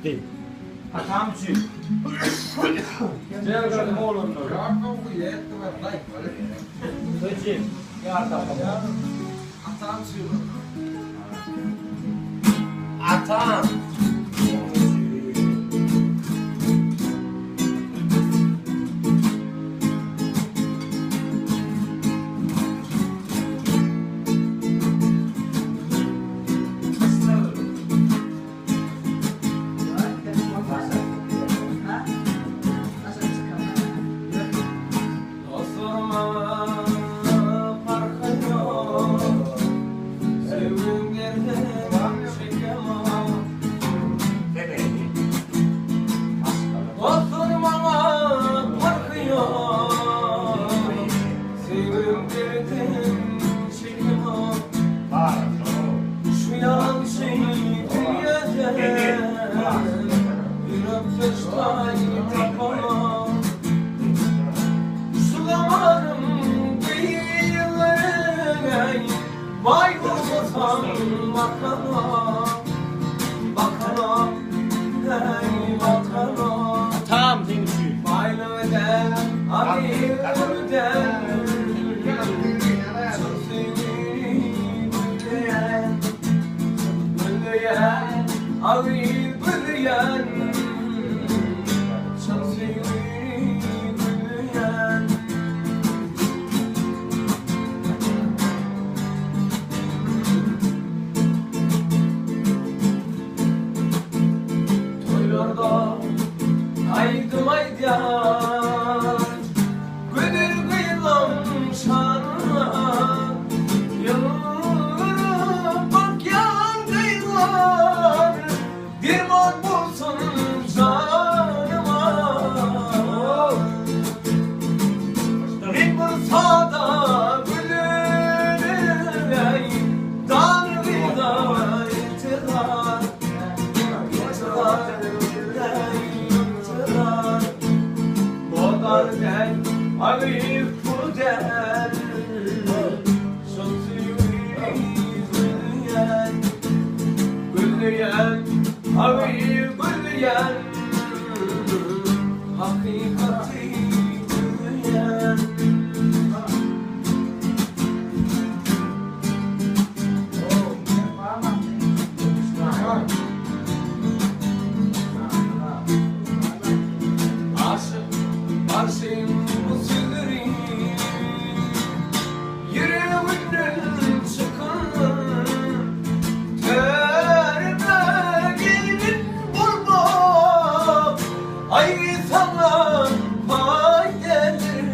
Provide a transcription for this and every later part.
Değil. Atamcı. Cevabım oğlum. Hocam. Yardım. Atam. Vay olmasam bakana, bakana, hey bakana. Tam senin şu. Baylıden, abilerden, çok sevdiğim bülleyen, bülleyen, abi bülleyen, çok sevdiğim bülleyen. Haydi haydiyan, gönül kıyılam şanına, yıllarım bak yan kıyılar, dirman bulsun canıma. Bir bursada gülür, Tanrı'da itirar, itirar. Gel, ağıyıp gel, çok sevdiğim gülleyen, gülleyen, ağıyıp gülleyen, hakikati gülleyen. Aşığım bu sözleri yüreğimden çıkan terime gelin bulma ay sana pay gelir.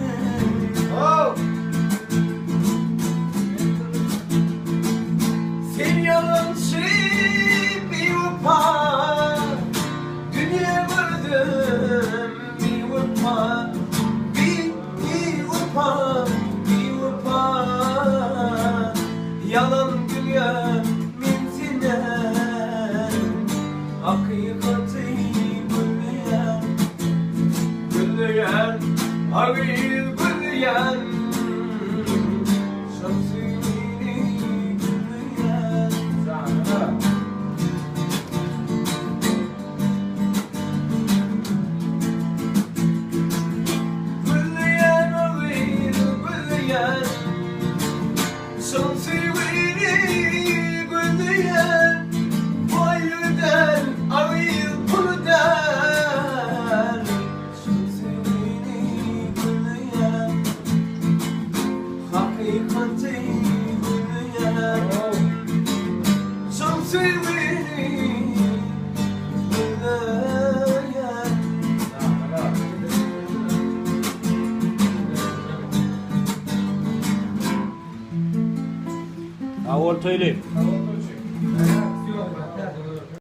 Sen yalancı bir upa dünya gördüm bir upa. Yalan dünya mintinen, hakikati gülleyen, gülleyen, ağıyı gülleyen, şamsini gülleyen. Gülleyen, ağıyı gülleyen, şamsini gülleyen, bayılden, ağıyı gülleyen, şamsini gülleyen, hakikati gülleyen, şamsini gülleyen. Avol to'ylaydi.